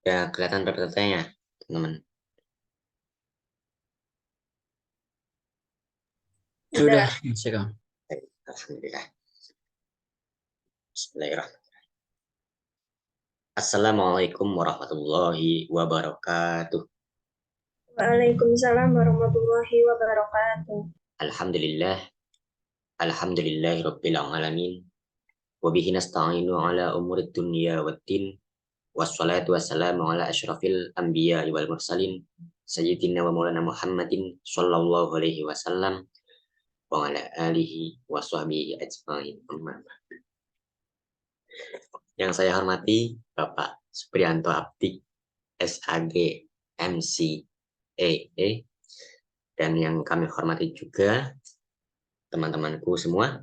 Ya, kelihatan PPT-nya, teman-teman. Sudah, Udah. Mas. Alhamdulillah. Bismillahirrahmanirrahim. Assalamualaikum warahmatullahi wabarakatuh. Waalaikumsalam warahmatullahi wabarakatuh. Alhamdulillah, alhamdulillahi rabbil alamin. Wa bihi nasta'inu ala umurid dunya waddin. Wassalatu wassalamu ala asyrafil anbiya wal mursalin. Sayyidina wa maulana Muhammadin sallallahu alaihi wasallam wa ala alihi wa sahbihi ajma'in. Amma ba'd. Yang saya hormati Bapak Supriyanto Abdi, SAG, MC, EE, dan yang kami hormati juga teman-temanku semua,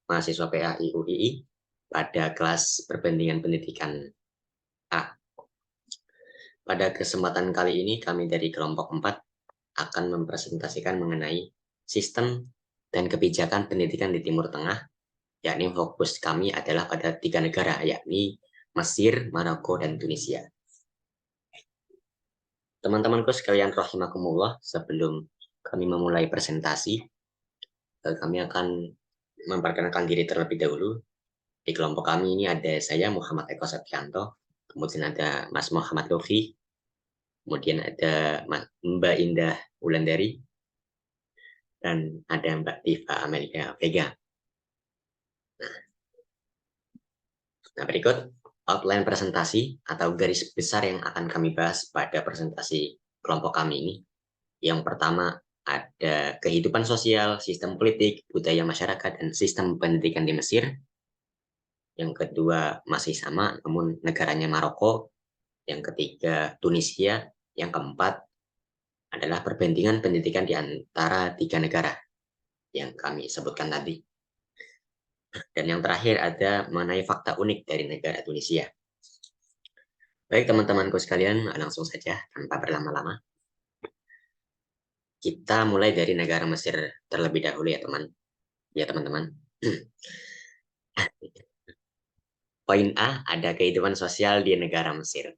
mahasiswa PAI UII pada kelas perbandingan pendidikan A. Pada kesempatan kali ini kami dari kelompok 4 akan mempresentasikan mengenai sistem dan kebijakan pendidikan di Timur Tengah, yakni fokus kami adalah pada 3 negara, yakni Mesir, Maroko, dan Tunisia. Teman-temanku sekalian rahimakumullah, sebelum kami memulai presentasi, kami akan memperkenalkan diri terlebih dahulu. Di kelompok kami ini ada saya Muhammad Eko Septianto, kemudian ada Mas Muhammad Lufi, kemudian ada Mbak Indah Wulandari, dan ada Mbak Tifa Amelia Vega. Nah, berikut outline presentasi atau garis besar yang akan kami bahas pada presentasi kelompok kami ini. Yang pertama ada kehidupan sosial, sistem politik, budaya masyarakat, dan sistem pendidikan di Mesir. Yang kedua masih sama, namun negaranya Maroko. Yang ketiga Tunisia. Yang keempat adalah perbandingan pendidikan di antara 3 negara yang kami sebutkan tadi. Dan yang terakhir ada mengenai fakta unik dari negara Tunisia. Baik teman-temanku sekalian, langsung saja tanpa berlama-lama. Kita mulai dari negara Mesir terlebih dahulu ya teman. Ya teman-teman. Poin A, ada kehidupan sosial di negara Mesir.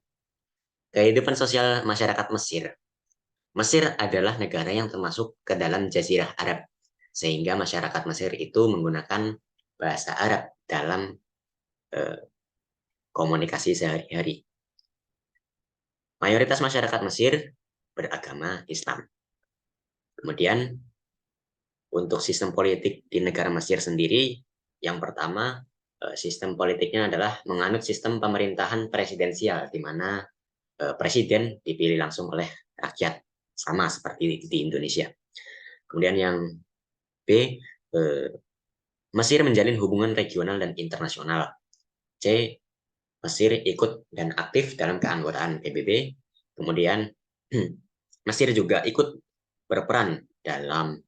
Kehidupan sosial masyarakat Mesir. Mesir adalah negara yang termasuk ke dalam Jazirah Arab, sehingga masyarakat Mesir itu menggunakan bahasa Arab dalam komunikasi sehari-hari. Mayoritas masyarakat Mesir beragama Islam. Kemudian untuk sistem politik di negara Mesir sendiri, yang pertama sistem politiknya adalah menganut sistem pemerintahan presidensial, di mana presiden dipilih langsung oleh rakyat, sama seperti di Indonesia. Kemudian yang B, Mesir menjalin hubungan regional dan internasional. C, Mesir ikut dan aktif dalam keanggotaan PBB. Kemudian Mesir juga ikut berperan dalam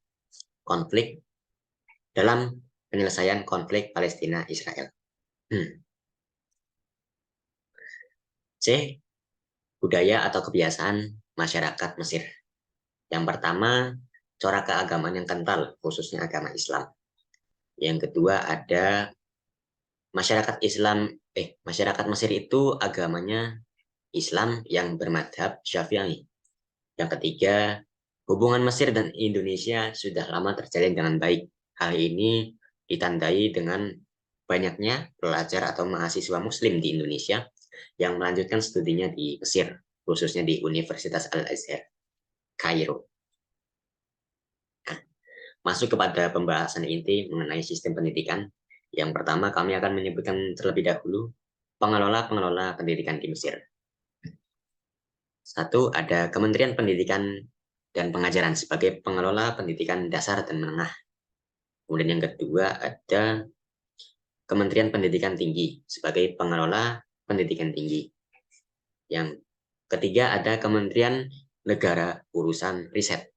penyelesaian konflik Palestina-Israel. C, budaya atau kebiasaan masyarakat Mesir. Yang pertama, corak keagamaan yang kental, khususnya agama Islam. Yang kedua ada masyarakat Mesir itu agamanya Islam yang bermadhab Syafi'i. Yang ketiga, hubungan Mesir dan Indonesia sudah lama terjalin dengan baik. Hal ini ditandai dengan banyaknya pelajar atau mahasiswa Muslim di Indonesia yang melanjutkan studinya di Mesir, khususnya di Universitas Al-Azhar, Kairo. Nah, masuk kepada pembahasan inti mengenai sistem pendidikan. Yang pertama, kami akan menyebutkan terlebih dahulu pengelola-pengelola pendidikan di Mesir. Satu, ada Kementerian Pendidikan dan Pengajaran sebagai pengelola pendidikan dasar dan menengah. Kemudian yang kedua ada Kementerian Pendidikan Tinggi sebagai pengelola pendidikan tinggi. Yang ketiga ada Kementerian Negara Urusan Riset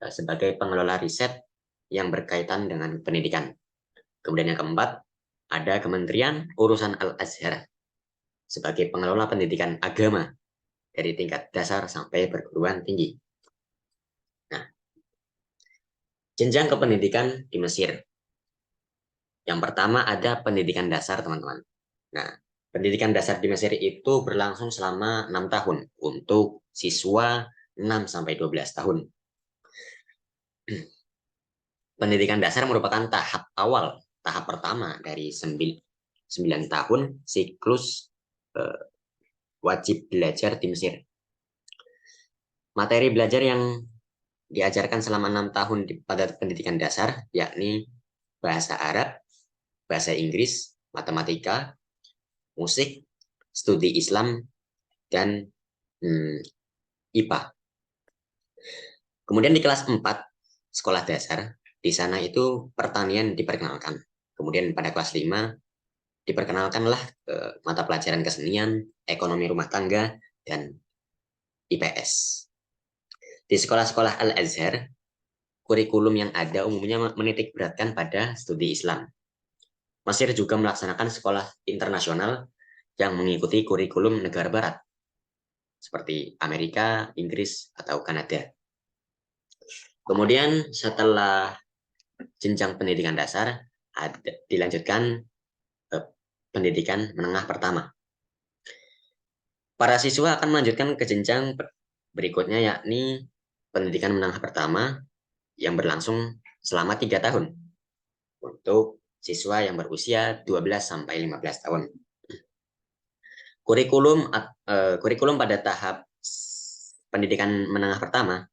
sebagai pengelola riset yang berkaitan dengan pendidikan. Kemudian yang keempat ada Kementerian Urusan Al-Azhar sebagai pengelola pendidikan agama dari tingkat dasar sampai perguruan tinggi. Nah, jenjang kependidikan di Mesir. Yang pertama ada pendidikan dasar, teman-teman. Nah, Pendidikan dasar di Mesir itu berlangsung selama 6 tahun untuk siswa 6 sampai 12 tahun. Pendidikan dasar merupakan tahap awal, tahap pertama dari 9 tahun siklus eh, wajib belajar di Mesir. Materi belajar yang diajarkan selama 6 tahun pada pendidikan dasar, yakni bahasa Arab, bahasa Inggris, matematika, musik, studi Islam, dan IPA. Kemudian di kelas 4, sekolah dasar, di sana itu pertanian diperkenalkan. Kemudian pada kelas 5, diperkenalkanlah mata pelajaran kesenian, ekonomi rumah tangga, dan IPS. Di sekolah-sekolah Al-Azhar, kurikulum yang ada umumnya menitik beratkan pada studi Islam. Mesir juga melaksanakan sekolah internasional yang mengikuti kurikulum negara barat, seperti Amerika, Inggris, atau Kanada. Kemudian setelah jenjang pendidikan dasar, dilanjutkan pendidikan menengah pertama. Para siswa akan melanjutkan ke jenjang berikutnya, yakni pendidikan menengah pertama yang berlangsung selama 3 tahun untuk siswa yang berusia 12-15 tahun. Kurikulum pada tahap pendidikan menengah pertama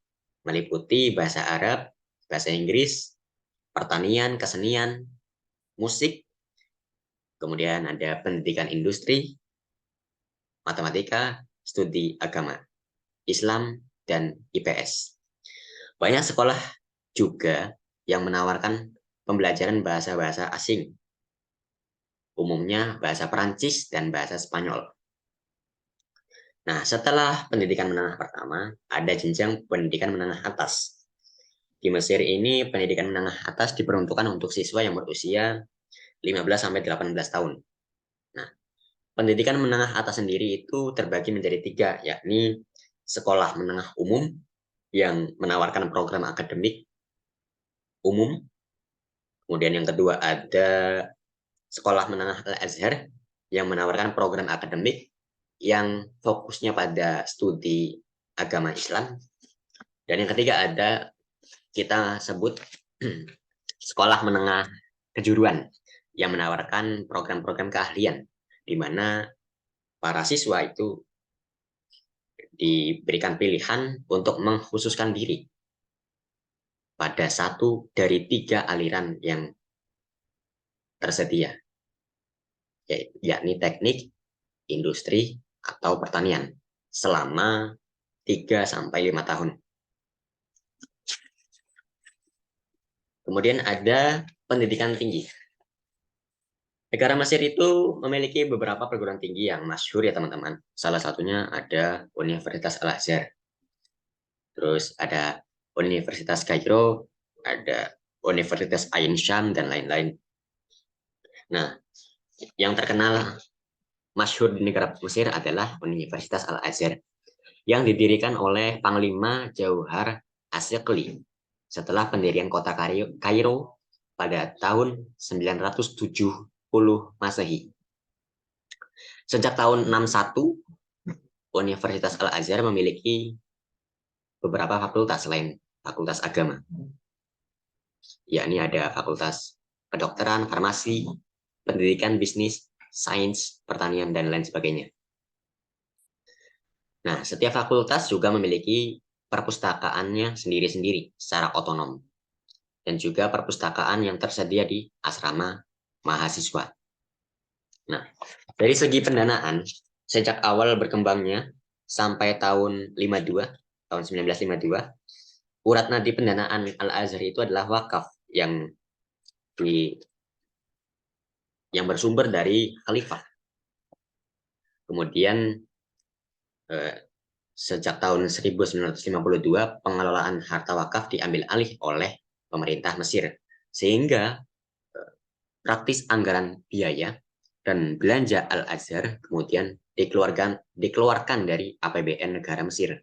meliputi bahasa Arab, bahasa Inggris, pertanian, kesenian, musik, kemudian ada pendidikan industri, matematika, studi agama, Islam, dan IPS. Banyak sekolah juga yang menawarkan pembelajaran bahasa-bahasa asing, umumnya bahasa Perancis dan bahasa Spanyol. Nah, setelah pendidikan menengah pertama, ada jenjang pendidikan menengah atas. Di Mesir ini, pendidikan menengah atas diperuntukkan untuk siswa yang berusia 15-18 tahun. Nah, pendidikan menengah atas sendiri itu terbagi menjadi 3, yakni sekolah menengah umum yang menawarkan program akademik umum. Kemudian yang kedua ada sekolah menengah Al-Azhar yang menawarkan program akademik yang fokusnya pada studi agama Islam. Dan yang ketiga ada kita sebut sekolah menengah kejuruan yang menawarkan program-program keahlian di mana para siswa itu diberikan pilihan untuk mengkhususkan diri pada satu dari 3 aliran yang tersedia, yakni teknik, industri, atau pertanian selama 3-5 tahun. Kemudian ada pendidikan tinggi. Negara Mesir itu memiliki beberapa perguruan tinggi yang masyhur ya teman-teman. Salah satunya ada Universitas Al-Azhar. Terus ada Universitas Kairo, ada Universitas Ain Syam, dan lain-lain. Nah, yang terkenal masyhur di negara Mesir adalah Universitas Al-Azhar yang didirikan oleh Panglima Jauhar Asykli setelah pendirian kota Kairo pada tahun 970 Masehi. Sejak tahun 61, Universitas Al-Azhar memiliki beberapa fakultas selain fakultas agama, yakni ada fakultas kedokteran, farmasi, pendidikan bisnis, sains, pertanian, dan lain sebagainya. Nah, setiap fakultas juga memiliki perpustakaannya sendiri-sendiri secara otonom, dan juga perpustakaan yang tersedia di asrama mahasiswa. Nah, dari segi pendanaan, sejak awal berkembangnya sampai tahun 1952, urat nadi pendanaan Al-Azhar itu adalah wakaf yang bersumber dari khalifah. Kemudian sejak tahun 1952 pengelolaan harta wakaf diambil alih oleh pemerintah Mesir, sehingga praktis anggaran biaya dan belanja Al-Azhar kemudian dikeluarkan dari APBN negara Mesir.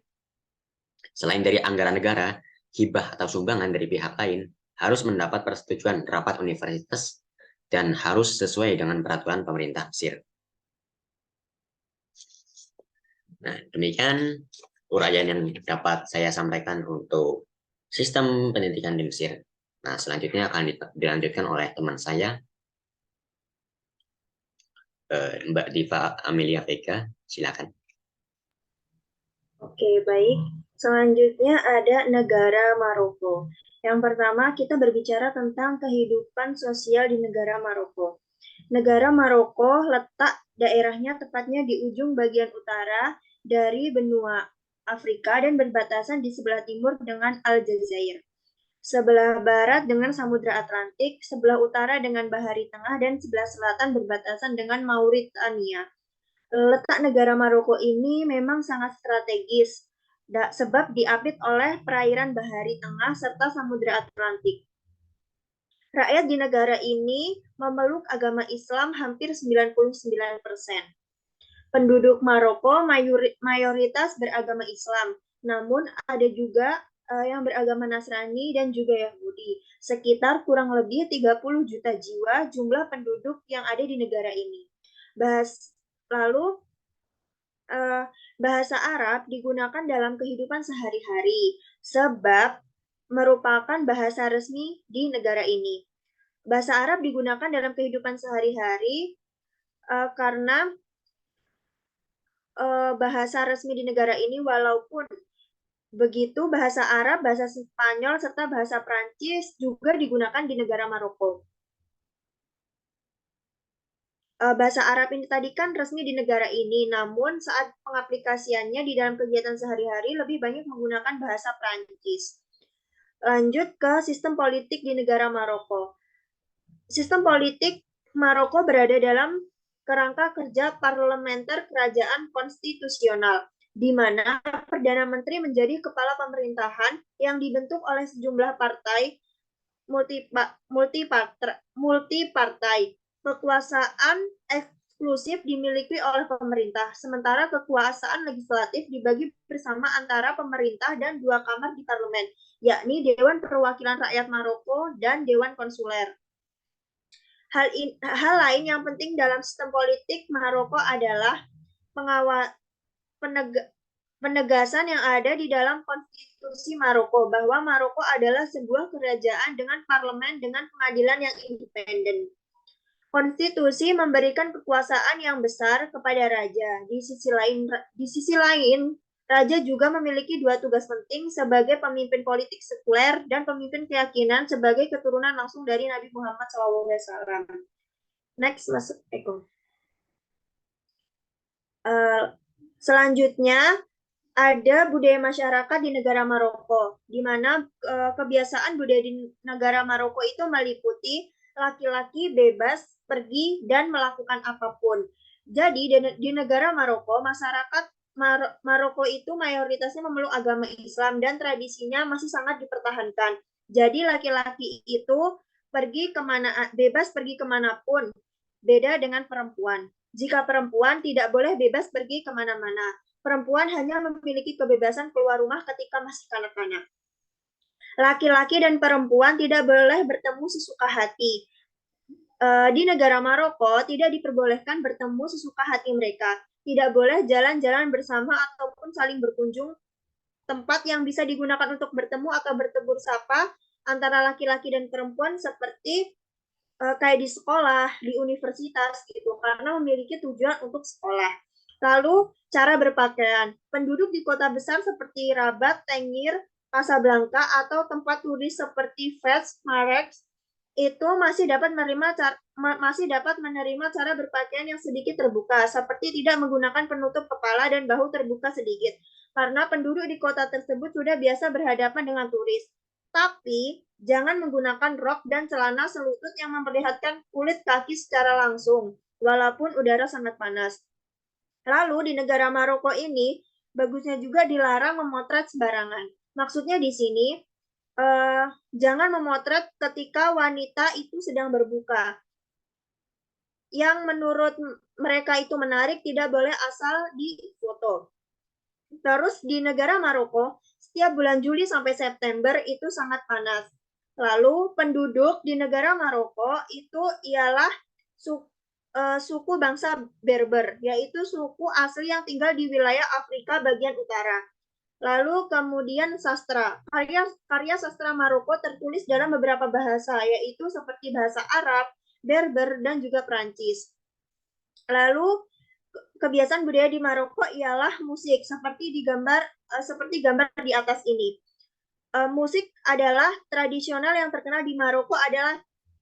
Selain dari anggaran negara, hibah atau sumbangan dari pihak lain harus mendapat persetujuan rapat universitas dan harus sesuai dengan peraturan pemerintah Mesir. Nah, demikian uraian yang dapat saya sampaikan untuk sistem pendidikan di Mesir. Nah, selanjutnya akan dilanjutkan oleh teman saya, Mbak Diva Amelia Vega. Silakan. Oke, baik. Selanjutnya ada negara Maroko. Yang pertama, kita berbicara tentang kehidupan sosial di negara Maroko. Negara Maroko letak daerahnya tepatnya di ujung bagian utara dari benua Afrika dan berbatasan di sebelah timur dengan Aljazair. Sebelah barat dengan Samudra Atlantik, sebelah utara dengan Bahari Tengah, dan sebelah selatan berbatasan dengan Mauritania. Letak negara Maroko ini memang sangat strategis, sebab diapit oleh perairan Bahari Tengah serta Samudra Atlantik. Rakyat di negara ini memeluk agama Islam hampir 99%. Penduduk Maroko mayoritas beragama Islam, namun ada juga yang beragama Nasrani dan juga Yahudi. Sekitar kurang lebih 30 juta jiwa jumlah penduduk yang ada di negara ini. Lalu bahasa Arab digunakan dalam kehidupan sehari-hari sebab merupakan bahasa resmi di negara ini. Bahasa Arab digunakan dalam kehidupan sehari-hari karena bahasa resmi di negara ini, walaupun begitu bahasa Arab, bahasa Spanyol, serta bahasa Prancis juga digunakan di negara Maroko. Bahasa Arab ini tadi kan resmi di negara ini, namun saat pengaplikasiannya di dalam kegiatan sehari-hari lebih banyak menggunakan bahasa Prancis. Lanjut ke sistem politik di negara Maroko. Sistem politik Maroko berada dalam kerangka kerja parlementer kerajaan konstitusional, di mana Perdana Menteri menjadi kepala pemerintahan yang dibentuk oleh sejumlah partai multipartai. Kekuasaan eksklusif dimiliki oleh pemerintah, sementara kekuasaan legislatif dibagi bersama antara pemerintah dan dua kamar di parlemen, yakni Dewan Perwakilan Rakyat Maroko dan Dewan Konsuler. Hal lain yang penting dalam sistem politik Maroko adalah penegasan yang ada di dalam konstitusi Maroko bahwa Maroko adalah sebuah kerajaan dengan parlemen dengan pengadilan yang independen. Konstitusi memberikan kekuasaan yang besar kepada raja. Di sisi lain, raja juga memiliki dua tugas penting sebagai pemimpin politik sekuler dan pemimpin keyakinan sebagai keturunan langsung dari Nabi Muhammad SAW. Next, masuk Eko. Selanjutnya, ada budaya masyarakat di negara Maroko, di mana kebiasaan budaya di negara Maroko itu meliputi laki-laki bebas pergi dan melakukan apapun. Jadi di negara Maroko, masyarakat Maroko itu mayoritasnya memeluk agama Islam dan tradisinya masih sangat dipertahankan. Jadi laki-laki itu bebas pergi kemanapun, beda dengan perempuan. Jika perempuan tidak boleh bebas pergi kemana-mana, perempuan hanya memiliki kebebasan keluar rumah ketika masih kanak-kanak. Laki-laki dan perempuan tidak boleh bertemu sesuka hati. Di negara Maroko tidak diperbolehkan bertemu sesuka hati mereka. Tidak boleh jalan-jalan bersama ataupun saling berkunjung. Tempat yang bisa digunakan untuk bertemu atau bertegur sapa antara laki-laki dan perempuan seperti kayak di sekolah, di universitas gitu, karena memiliki tujuan untuk sekolah. Lalu cara berpakaian. Penduduk di kota besar seperti Rabat, Tengir, Casablanca atau tempat turis seperti Fez, Marrakesh itu masih dapat menerima cara berpakaian yang sedikit terbuka, seperti tidak menggunakan penutup kepala dan bahu terbuka sedikit, karena penduduk di kota tersebut sudah biasa berhadapan dengan turis. Tapi jangan menggunakan rok dan celana selutut yang memperlihatkan kulit kaki secara langsung, walaupun udara sangat panas. Lalu di negara Maroko ini, bagusnya juga dilarang memotret sembarangan. Maksudnya di sini, jangan memotret ketika wanita itu sedang berbuka. Yang menurut mereka itu menarik tidak boleh asal difoto. Terus di negara Maroko, setiap bulan Juli sampai September itu sangat panas. Lalu penduduk di negara Maroko itu ialah suku bangsa Berber, yaitu suku asli yang tinggal di wilayah Afrika bagian utara. Lalu kemudian sastra. Karya sastra Maroko tertulis dalam beberapa bahasa, yaitu seperti bahasa Arab, Berber, dan juga Perancis. Lalu kebiasaan budaya di Maroko ialah musik, seperti gambar di atas ini. Musik adalah tradisional yang terkenal di Maroko adalah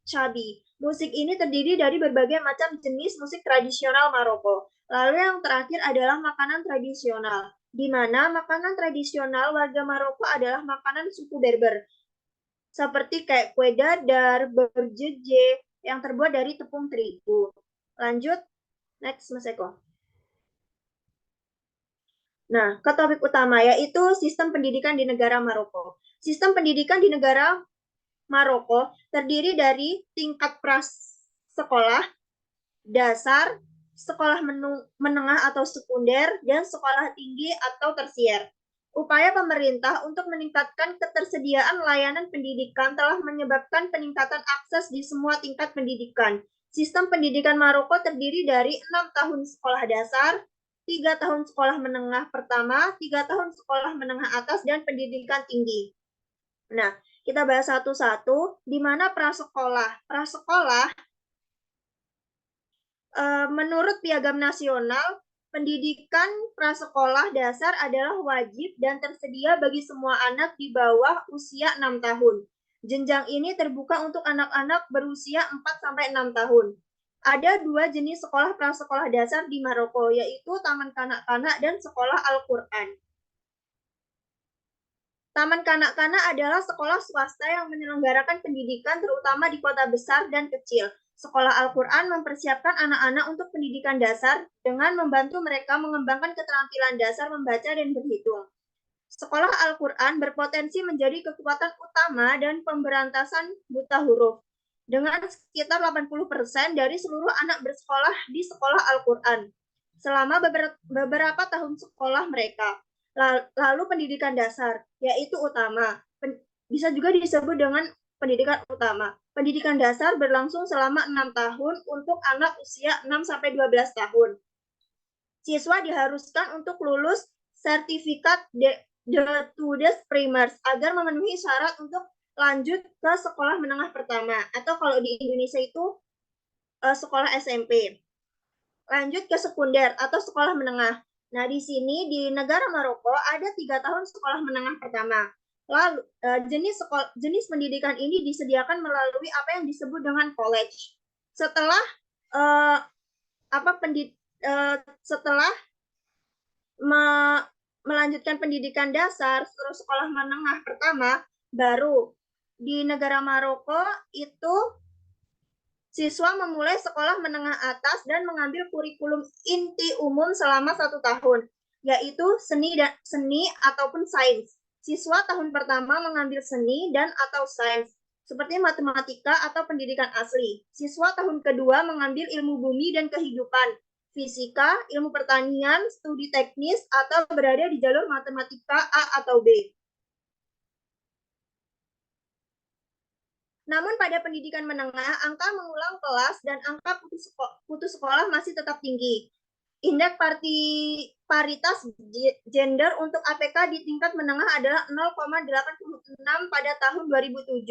chabi. Musik ini terdiri dari berbagai macam jenis musik tradisional Maroko. Lalu yang terakhir adalah makanan tradisional, di mana makanan tradisional warga Maroko adalah makanan suku Berber, seperti kayak kue dadar, berjeje, yang terbuat dari tepung terigu. Lanjut, next Mas Eko. Nah, ke topik utama yaitu sistem pendidikan di negara Maroko. Sistem pendidikan di negara Maroko terdiri dari tingkat prasekolah, dasar, sekolah menengah atau sekunder, dan sekolah tinggi atau tersier. Upaya pemerintah untuk meningkatkan ketersediaan layanan pendidikan telah menyebabkan peningkatan akses di semua tingkat pendidikan. Sistem pendidikan Maroko terdiri dari 6 tahun sekolah dasar, 3 tahun sekolah menengah pertama, 3 tahun sekolah menengah atas, dan pendidikan tinggi. Nah, kita bahas satu-satu, di mana prasekolah. Prasekolah, menurut Piagam Nasional, pendidikan prasekolah dasar adalah wajib dan tersedia bagi semua anak di bawah usia 6 tahun. Jenjang ini terbuka untuk anak-anak berusia 4-6 tahun. Ada 2 jenis sekolah prasekolah dasar di Maroko, yaitu Taman Kanak-Kanak dan Sekolah Al-Quran. Taman Kanak-Kanak adalah sekolah swasta yang menyelenggarakan pendidikan terutama di kota besar dan kecil. Sekolah Al-Quran mempersiapkan anak-anak untuk pendidikan dasar dengan membantu mereka mengembangkan keterampilan dasar membaca dan berhitung. Sekolah Al-Quran berpotensi menjadi kekuatan utama dan pemberantasan buta huruf, dengan sekitar 80% dari seluruh anak bersekolah di sekolah Al-Quran selama beberapa tahun sekolah mereka. Lalu pendidikan dasar, yaitu utama. Bisa juga disebut dengan pendidikan utama. Pendidikan dasar berlangsung selama 6 tahun untuk anak usia 6-12 tahun. Siswa diharuskan untuk lulus sertifikat Student Primers agar memenuhi syarat untuk lanjut ke sekolah menengah pertama, atau kalau di Indonesia itu sekolah SMP. Lanjut ke sekunder atau sekolah menengah. Nah, di sini di negara Maroko ada 3 tahun sekolah menengah pertama. Lalu jenis pendidikan ini disediakan melalui apa yang disebut dengan college. Setelah setelah melanjutkan pendidikan dasar terus sekolah menengah pertama, baru di negara Maroko itu siswa memulai sekolah menengah atas dan mengambil kurikulum inti umum selama 1 tahun, yaitu seni ataupun sains. Siswa tahun pertama mengambil seni dan atau sains, seperti matematika atau pendidikan asli. Siswa tahun kedua mengambil ilmu bumi dan kehidupan, fisika, ilmu pertanian, studi teknis, atau berada di jalur matematika A atau B. Namun pada pendidikan menengah, angka mengulang kelas dan angka putus sekolah masih tetap tinggi. Indeks paritas gender untuk APK di tingkat menengah adalah 0,86 pada tahun 2007.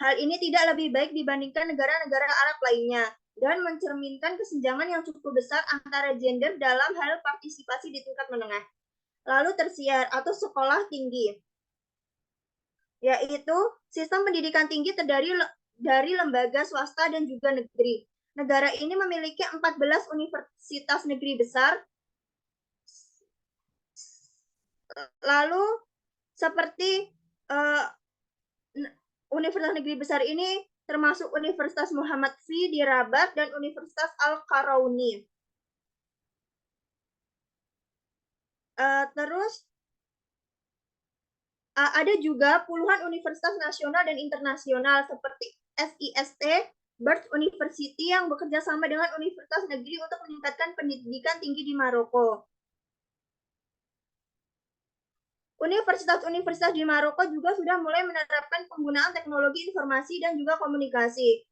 Hal ini tidak lebih baik dibandingkan negara-negara Arab lainnya dan mencerminkan kesenjangan yang cukup besar antara gender dalam hal partisipasi di tingkat menengah. Lalu tersier atau sekolah tinggi, yaitu sistem pendidikan tinggi terdiri dari lembaga swasta dan juga negeri. Negara ini memiliki 14 universitas negeri besar. Lalu seperti universitas negeri besar ini termasuk Universitas Muhammad V di Rabat dan Universitas Al-Qarauni. Terus ada juga puluhan universitas nasional dan internasional seperti SIST, Birth University yang bekerja sama dengan universitas negeri untuk meningkatkan pendidikan tinggi di Maroko. Universitas-universitas di Maroko juga sudah mulai menerapkan penggunaan teknologi informasi dan juga komunikasi.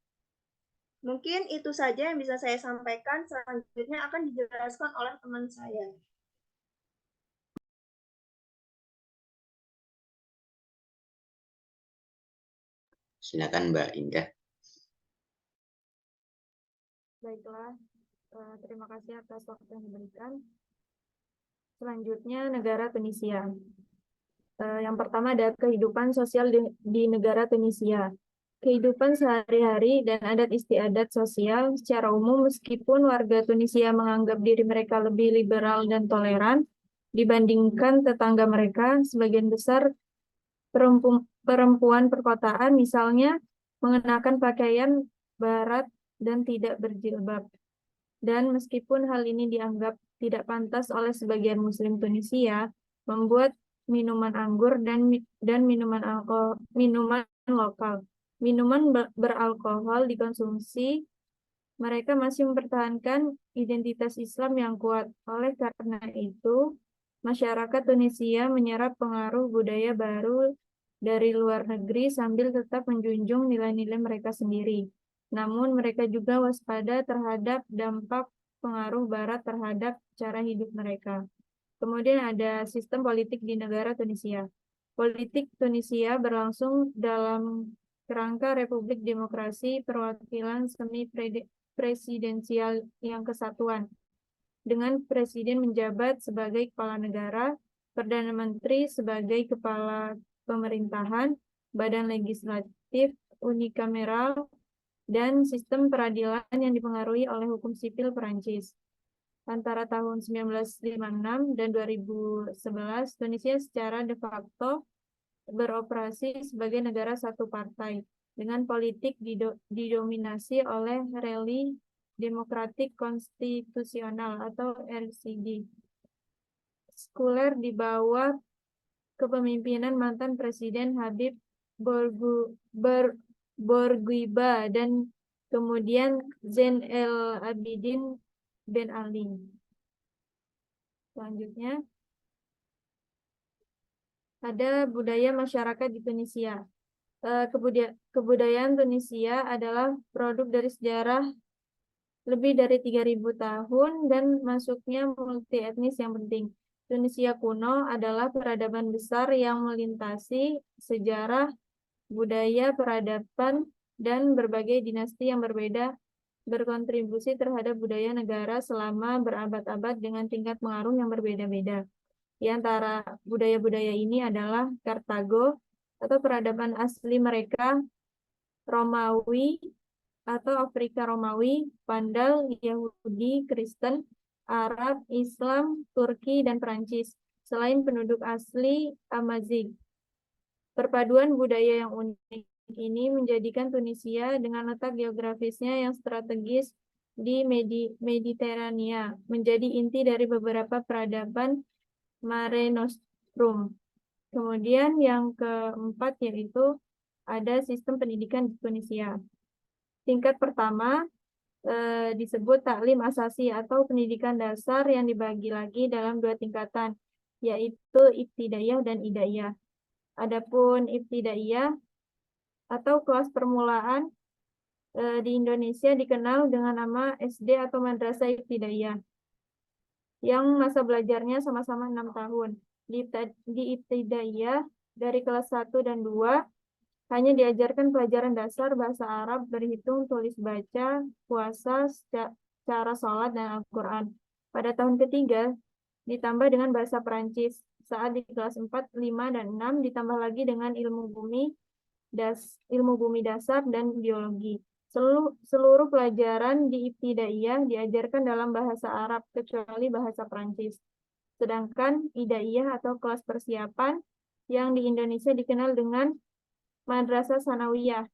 Mungkin itu saja yang bisa saya sampaikan. Selanjutnya akan dijelaskan oleh teman saya. Silakan Mbak Indah. Baiklah, terima kasih atas waktu yang diberikan. Selanjutnya, negara Tunisia. Yang pertama ada kehidupan sosial di negara Tunisia. Kehidupan sehari-hari dan adat istiadat sosial secara umum, meskipun warga Tunisia menganggap diri mereka lebih liberal dan toleran dibandingkan tetangga mereka, sebagian besar perempuan perkotaan misalnya mengenakan pakaian barat dan tidak berjilbab. Dan meskipun hal ini dianggap tidak pantas oleh sebagian Muslim Tunisia, membuat minuman anggur dan minuman lokal. Minuman beralkohol dikonsumsi, mereka masih mempertahankan identitas Islam yang kuat. Oleh karena itu, masyarakat Tunisia menyerap pengaruh budaya baru dari luar negeri sambil tetap menjunjung nilai-nilai mereka sendiri. Namun mereka juga waspada terhadap dampak pengaruh Barat terhadap cara hidup mereka. Kemudian ada sistem politik di negara Tunisia. Politik Tunisia berlangsung dalam kerangka Republik Demokrasi Perwakilan Semi Presidensial yang kesatuan, dengan presiden menjabat sebagai kepala negara, perdana menteri sebagai kepala pemerintahan, badan legislatif unikameral, dan sistem peradilan yang dipengaruhi oleh hukum sipil Perancis. Antara tahun 1956 dan 2011, Tunisia secara de facto beroperasi sebagai negara satu partai, dengan politik didominasi oleh Rally Demokratik Konstitusional atau RCD. Sekuler di bawah kepemimpinan mantan Presiden Habib Bourguiba dan kemudian Zain El Abidin Ben Ali. Selanjutnya, ada budaya masyarakat di Tunisia. Kebudayaan Tunisia adalah produk dari sejarah lebih dari 3.000 tahun dan masuknya multi etnis yang penting. Tunisia kuno adalah peradaban besar yang melintasi sejarah, budaya, peradaban, dan berbagai dinasti yang berbeda berkontribusi terhadap budaya negara selama berabad-abad dengan tingkat pengaruh yang berbeda-beda. Di antara budaya-budaya ini adalah Kartago atau peradaban asli mereka, Romawi atau Afrika Romawi, Vandal, Yahudi, Kristen, Arab, Islam, Turki, dan Perancis, selain penduduk asli Amazigh. Perpaduan budaya yang unik ini menjadikan Tunisia dengan letak geografisnya yang strategis di Mediterania menjadi inti dari beberapa peradaban Mare Nostrum. Kemudian yang keempat yaitu ada sistem pendidikan di Tunisia. Tingkat pertama disebut taklim asasi atau pendidikan dasar yang dibagi lagi dalam 2 tingkatan, yaitu ibtidaiyah dan idaiyah. Adapun ibtidaiyah atau kelas permulaan di Indonesia dikenal dengan nama SD atau Madrasah Ibtidaiyah, yang masa belajarnya sama-sama 6 tahun. Di Ibtidaiyah dari kelas 1 dan 2 hanya diajarkan pelajaran dasar bahasa Arab, berhitung, tulis baca, puasa, cara sholat, dan Al-Quran. Pada tahun ketiga, ditambah dengan bahasa Perancis. Saat di kelas 4, 5, dan 6 ditambah lagi dengan ilmu bumi dasar dan biologi. Seluruh pelajaran di Ibtidaiyah diajarkan dalam bahasa Arab kecuali bahasa Perancis. Sedangkan Idaiyah atau kelas persiapan yang di Indonesia dikenal dengan Madrasah Sanawiyah.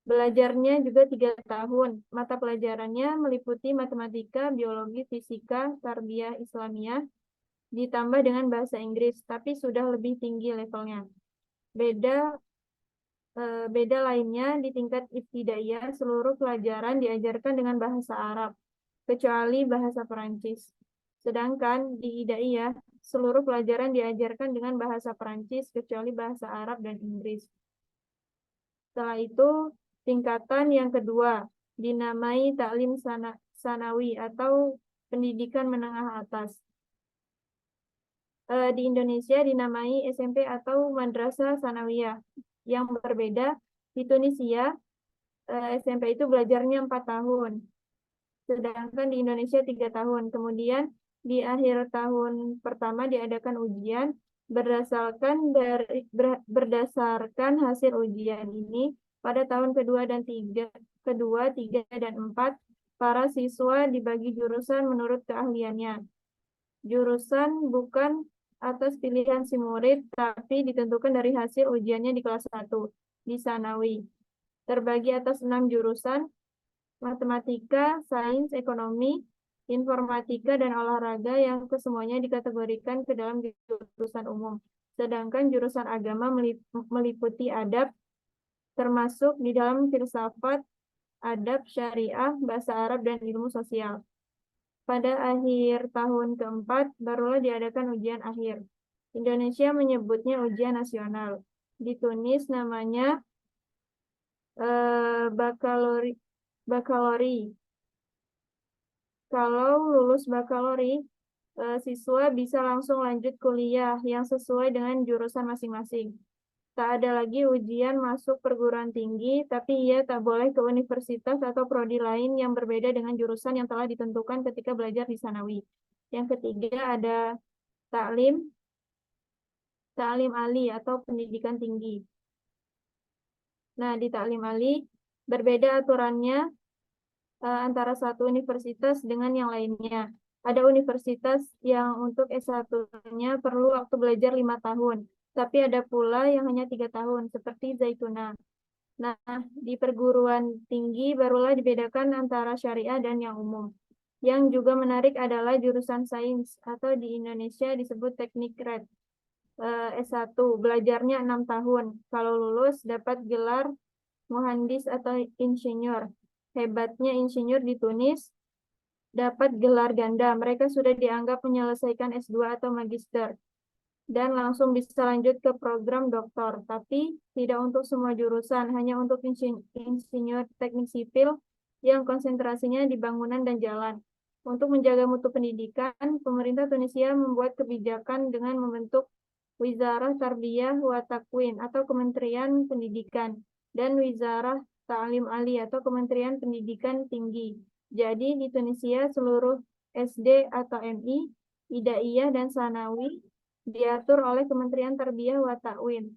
Belajarnya juga 3 tahun. Mata pelajarannya meliputi matematika, biologi, fisika, tarbiyah Islamiyah, ditambah dengan bahasa Inggris, tapi sudah lebih tinggi levelnya. Beda lainnya di tingkat ibtidaiyah, seluruh pelajaran diajarkan dengan bahasa Arab, kecuali bahasa Perancis. Sedangkan di idaiyah, seluruh pelajaran diajarkan dengan bahasa Perancis, kecuali bahasa Arab dan Inggris. Setelah itu, tingkatan yang kedua, dinamai taklim sanawi atau pendidikan menengah atas. Di Indonesia dinamai SMP atau madrasah sanawiyah. Yang berbeda, di Tunisia SMP itu belajarnya 4 tahun, sedangkan di Indonesia 3 tahun. Kemudian di akhir tahun pertama diadakan ujian berdasarkan hasil ujian ini pada tahun kedua, 3 dan 4 para siswa dibagi jurusan menurut keahliannya. Jurusan bukan atas pilihan si murid, tapi ditentukan dari hasil ujiannya di kelas 1 di Sanawi. Terbagi atas 6 jurusan, matematika, sains, ekonomi, informatika, dan olahraga yang kesemuanya dikategorikan ke dalam jurusan umum. Sedangkan jurusan agama meliputi adab, termasuk di dalam filsafat, adab, syariah, bahasa Arab, dan ilmu sosial. Pada akhir tahun keempat, barulah diadakan ujian akhir. Indonesia menyebutnya ujian nasional. Di Tunis namanya bakalori. Kalau lulus bakalori, siswa bisa langsung lanjut kuliah yang sesuai dengan jurusan masing-masing. Tak ada lagi ujian masuk perguruan tinggi, tapi ia tak boleh ke universitas atau prodi lain yang berbeda dengan jurusan yang telah ditentukan ketika belajar di Sanawi. Yang ketiga ada taklim ali atau pendidikan tinggi. Nah, di taklim ali berbeda aturannya antara satu universitas dengan yang lainnya. Ada universitas yang untuk S1-nya perlu waktu belajar 5 tahun, tapi ada pula yang hanya 3 tahun, seperti Zaituna. Nah, di perguruan tinggi barulah dibedakan antara syariah dan yang umum. Yang juga menarik adalah jurusan sains, atau di Indonesia disebut teknik red. S1, belajarnya 6 tahun. Kalau lulus dapat gelar muhandis atau insinyur. Hebatnya insinyur di Tunis dapat gelar ganda. Mereka sudah dianggap menyelesaikan S2 atau magister dan langsung bisa lanjut ke program doktor. Tapi tidak untuk semua jurusan, hanya untuk insinyur teknik sipil yang konsentrasinya di bangunan dan jalan. Untuk menjaga mutu pendidikan, pemerintah Tunisia membuat kebijakan dengan membentuk Wizarah Tarbiyah wa Takwin atau Kementerian Pendidikan dan Wizarah Ta'lim Ali atau Kementerian Pendidikan Tinggi. Jadi di Tunisia seluruh SD atau MI, Idaiyah dan Sanawi diatur oleh Kementerian Tarbiyah wa Takwin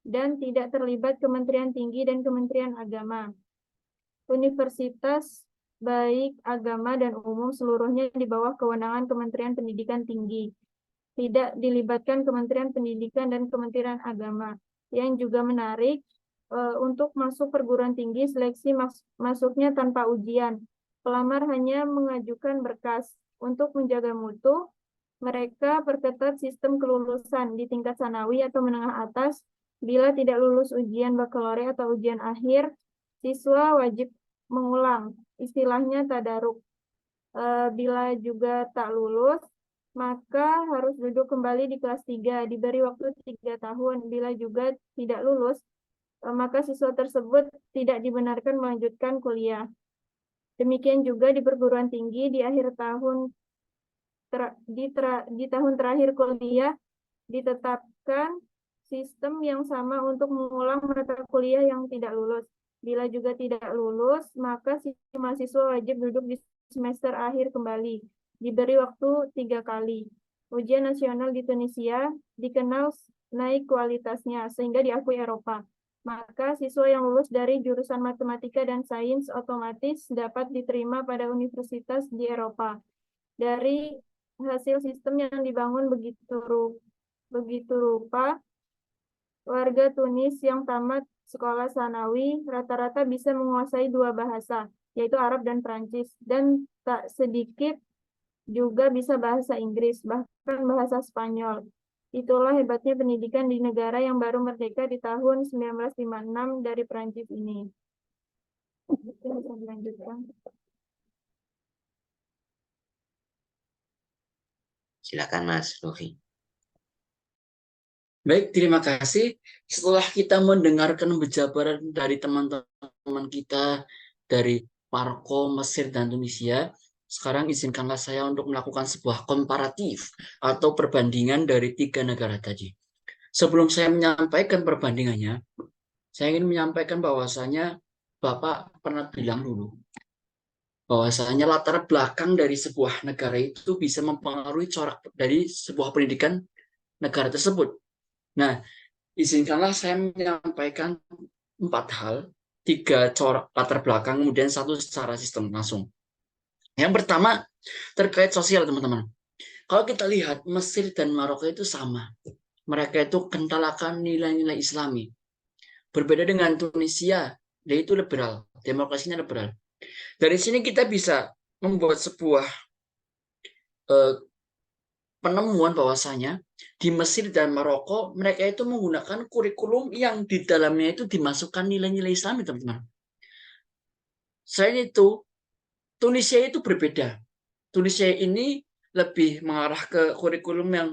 dan tidak terlibat Kementerian Tinggi dan Kementerian Agama. Universitas baik agama dan umum seluruhnya di bawah kewenangan Kementerian Pendidikan Tinggi. Tidak dilibatkan Kementerian Pendidikan dan Kementerian Agama. Yang juga menarik, untuk masuk perguruan tinggi seleksi masuknya tanpa ujian. Pelamar hanya mengajukan berkas. Untuk menjaga mutu, mereka perketat sistem kelulusan di tingkat sanawi atau menengah atas. Bila tidak lulus ujian bakalore atau ujian akhir, siswa wajib mengulang. Istilahnya tadaruk. Bila juga tak lulus, maka harus duduk kembali di kelas 3, diberi waktu 3 tahun. Bila juga tidak lulus, maka siswa tersebut tidak dibenarkan melanjutkan kuliah. Demikian juga di perguruan tinggi di akhir tahun di tahun terakhir kuliah ditetapkan sistem yang sama untuk mengulang mata kuliah yang tidak lulus. Bila juga tidak lulus, maka si mahasiswa wajib duduk di semester akhir kembali. Diberi waktu 3 kali. Ujian nasional di Tunisia dikenal naik kualitasnya sehingga diakui Eropa. Maka siswa yang lulus dari jurusan matematika dan sains otomatis dapat diterima pada universitas di Eropa. Dari hasil sistem yang dibangun begitu rupa, warga Tunis yang tamat sekolah sanawi rata-rata bisa menguasai 2 bahasa, yaitu Arab dan Prancis, dan tak sedikit juga bisa bahasa Inggris, bahkan bahasa Spanyol. Itulah hebatnya pendidikan di negara yang baru merdeka di tahun 1956 dari Prancis ini. Bisa dilanjutkan. Silakan Mas Lufi. Baik, terima kasih. Setelah kita mendengarkan penjabaran dari teman-teman kita dari Maroko, Mesir, dan Tunisia. Sekarang izinkanlah saya untuk melakukan sebuah komparatif atau perbandingan dari 3 negara tadi. Sebelum saya menyampaikan perbandingannya, saya ingin menyampaikan bahwasanya Bapak pernah bilang dulu bahwasanya latar belakang dari sebuah negara itu bisa mempengaruhi corak dari sebuah pendidikan negara tersebut. Nah, izinkanlah saya menyampaikan 4 hal, 3 corak latar belakang, kemudian 1 secara sistem langsung. Yang pertama, terkait sosial, teman-teman. Kalau kita lihat, Mesir dan Maroko itu sama. Mereka itu kental akan nilai-nilai Islami. Berbeda dengan Tunisia, dia itu liberal, demokrasinya liberal. Dari sini kita bisa membuat sebuah penemuan bahwasanya di Mesir dan Maroko mereka itu menggunakan kurikulum yang di dalamnya itu dimasukkan nilai-nilai Islami, teman-teman. Selain itu, Tunisia itu berbeda. Tunisia ini lebih mengarah ke kurikulum yang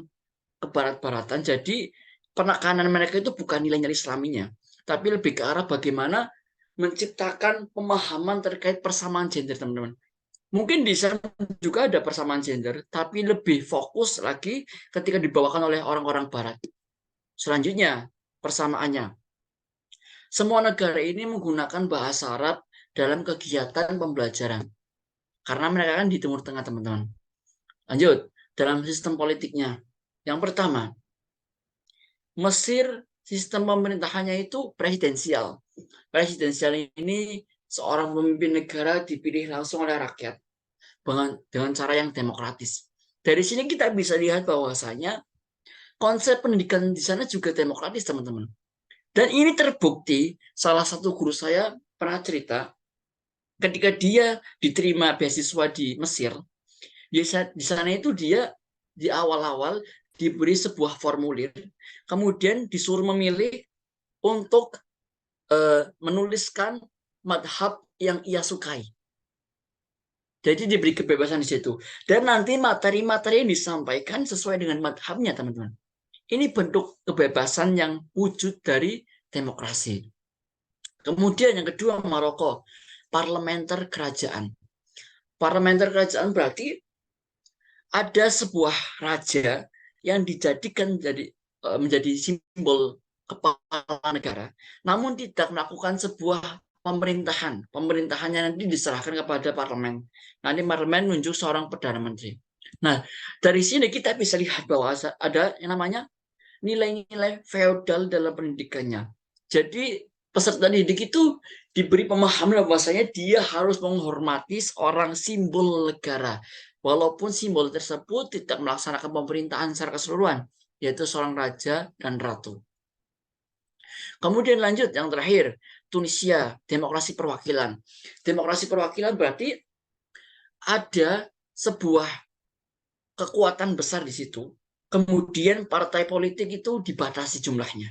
kebarat-baratan. Jadi penekanan mereka itu bukan nilai-nilai Islaminya, tapi lebih ke arah bagaimana menciptakan pemahaman terkait persamaan gender, teman-teman. Mungkin di sana juga ada persamaan gender, tapi lebih fokus lagi ketika dibawakan oleh orang-orang Barat. Selanjutnya, persamaannya. Semua negara ini menggunakan bahasa Arab dalam kegiatan pembelajaran. Karena mereka kan di Timur Tengah, teman-teman. Lanjut, dalam sistem politiknya. Yang pertama, Mesir sistem pemerintahannya itu presidensial. Presidensial ini seorang pemimpin negara dipilih langsung oleh rakyat dengan cara yang demokratis. Dari sini kita bisa lihat bahwasanya konsep pendidikan di sana juga demokratis, teman-teman. Dan ini terbukti, salah satu guru saya pernah cerita, ketika dia diterima beasiswa di Mesir, di sana itu dia di awal-awal diberi sebuah formulir, kemudian disuruh memilih untuk menuliskan madhab yang ia sukai. Jadi diberi kebebasan di situ. Dan nanti materi-materi yang disampaikan sesuai dengan madhabnya, teman-teman. Ini bentuk kebebasan yang wujud dari demokrasi. Kemudian yang kedua, Maroko. Parlementer kerajaan. Parlementer kerajaan berarti ada sebuah raja yang dijadikan menjadi simbol kepala negara, namun tidak melakukan sebuah pemerintahan. Pemerintahannya nanti diserahkan kepada parlemen. Nanti parlemen menunjuk seorang perdana menteri. Nah, dari sini kita bisa lihat bahwa ada yang namanya nilai-nilai feodal dalam pendidikannya. Jadi peserta didik itu diberi pemahaman bahwasanya dia harus menghormati seorang simbol negara, walaupun simbol tersebut tidak melaksanakan pemerintahan secara keseluruhan, yaitu seorang raja dan ratu. Kemudian lanjut, yang terakhir, Tunisia, demokrasi perwakilan. Demokrasi perwakilan berarti ada sebuah kekuatan besar di situ. Kemudian partai politik itu dibatasi jumlahnya.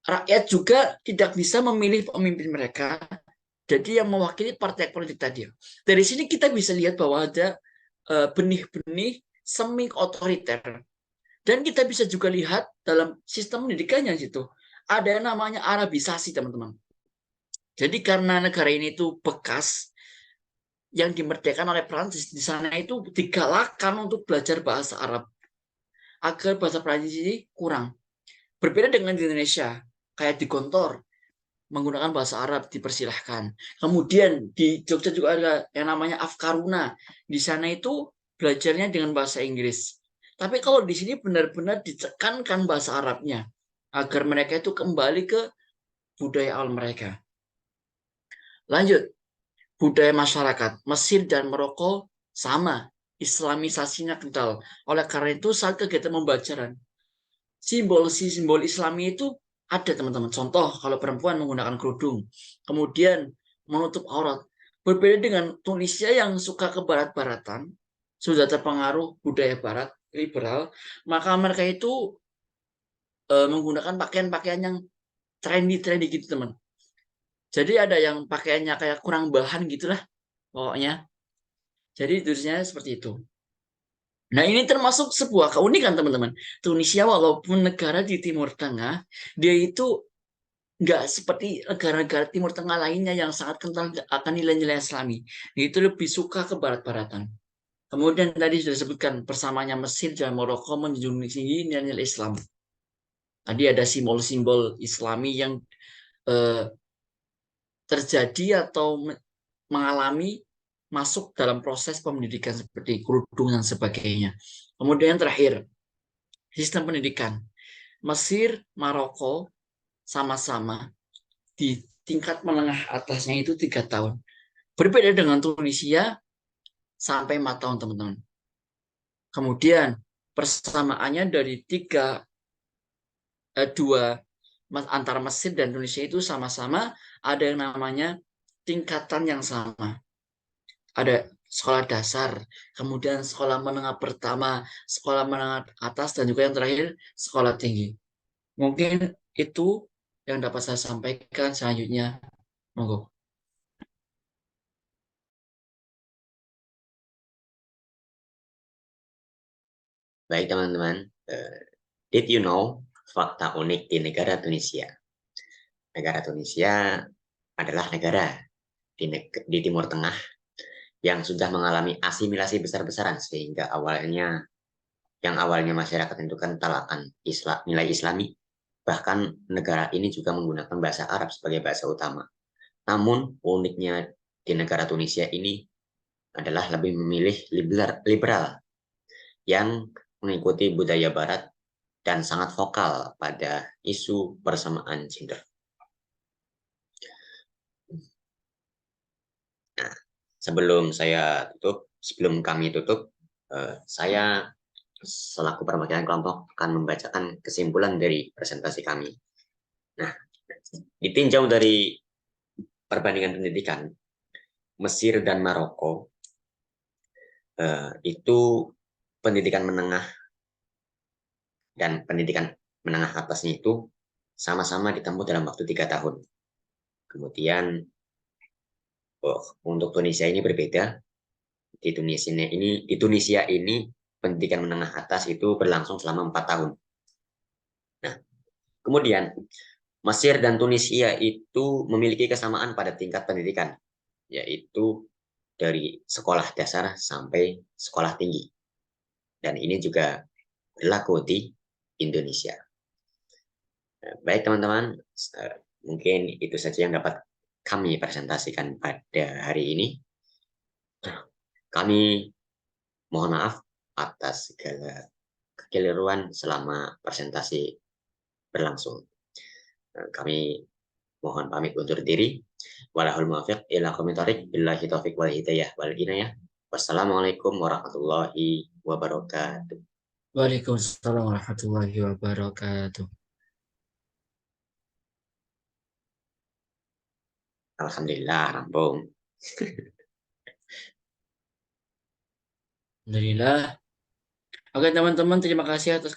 Rakyat juga tidak bisa memilih pemimpin mereka. Jadi yang mewakili partai politik tadi. Dari sini kita bisa lihat bahwa ada benih-benih semi otoriter. Dan kita bisa juga lihat dalam sistem pendidikannya situ ada yang namanya Arabisasi, teman-teman. Jadi karena negara ini itu bekas yang dimerdekakan oleh Prancis, di sana itu digalakkan untuk belajar bahasa Arab agar bahasa Prancis ini kurang. Berbeda dengan di Indonesia, kayak di Gontor menggunakan bahasa Arab dipersilahkan. Kemudian di Jogja juga ada yang namanya Afkaruna. Di sana itu belajarnya dengan bahasa Inggris. Tapi kalau di sini benar-benar ditekankan bahasa Arabnya agar mereka itu kembali ke budaya awal mereka. Lanjut, budaya masyarakat Mesir dan Maroko sama, Islamisasinya kental. Oleh karena itu saat kegiatan pembelajaran, simbol Islami itu ada, teman-teman. Contoh, kalau perempuan menggunakan kerudung, kemudian menutup aurat. Berbeda dengan Tunisia yang suka ke barat-baratan, sudah terpengaruh budaya barat, liberal, maka mereka itu menggunakan pakaian-pakaian yang trendy gitu, teman. Jadi ada yang pakaiannya kayak kurang bahan gitulah pokoknya. Jadi tulisnya seperti itu. Nah, ini termasuk sebuah keunikan, teman-teman. Tunisia walaupun negara di Timur Tengah, dia itu nggak seperti negara-negara Timur Tengah lainnya yang sangat kental akan nilai-nilai Islami. Itu lebih suka ke barat-baratan. Kemudian tadi sudah disebutkan persamaannya Mesir dan Maroko menjunjung tinggi nilai-nilai Islam. Tadi ada simbol-simbol Islami yang terjadi atau mengalami masuk dalam proses pendidikan seperti kerudung dan sebagainya. Kemudian yang terakhir, sistem pendidikan. Mesir, Maroko sama-sama di tingkat menengah atasnya itu 3 tahun. Berbeda dengan Tunisia sampai 4 tahun, teman-teman. Kemudian persamaannya dari 2 antara Mesir dan Indonesia itu sama-sama ada yang namanya tingkatan yang sama. Ada sekolah dasar, kemudian sekolah menengah pertama, sekolah menengah atas, dan juga yang terakhir sekolah tinggi. Mungkin itu yang dapat saya sampaikan. Selanjutnya, monggo. Baik teman-teman, did you know fakta unik di negara Tunisia? Negara Tunisia adalah negara di Timur Tengah yang sudah mengalami asimilasi besar-besaran sehingga yang awalnya masyarakat itu kental akan nilai Islami, bahkan negara ini juga menggunakan bahasa Arab sebagai bahasa utama. Namun uniknya di negara Tunisia ini adalah lebih memilih liberal yang mengikuti budaya Barat dan sangat vokal pada isu persamaan gender. Nah, sebelum kami tutup, saya selaku perwakilan kelompok akan membacakan kesimpulan dari presentasi kami. Nah, ditinjau dari perbandingan pendidikan, Mesir dan Maroko itu pendidikan menengah dan pendidikan menengah atasnya itu sama-sama ditempuh dalam waktu 3 tahun. Kemudian untuk Tunisia ini berbeda. Di Tunisia ini pendidikan menengah atas itu berlangsung selama 4 tahun. Nah, kemudian Mesir dan Tunisia itu memiliki kesamaan pada tingkat pendidikan, yaitu dari sekolah dasar sampai sekolah tinggi. Dan ini juga berlaku di Indonesia. Baik teman-teman, mungkin itu saja yang dapat kami presentasikan pada hari ini. Kami mohon maaf atas segala kekeliruan selama presentasi berlangsung. Kami mohon pamit undur diri. Walahul muwaffiq ila aqwamit thoriq, billahi taufiq wal hidayah wal inayah. Wassalamualaikum warahmatullahi wabarakatuh. Waalaikumsalam warahmatullahi wabarakatuh. Alhamdulillah, rampung. Alhamdulillah. Oke teman-teman, terima kasih atas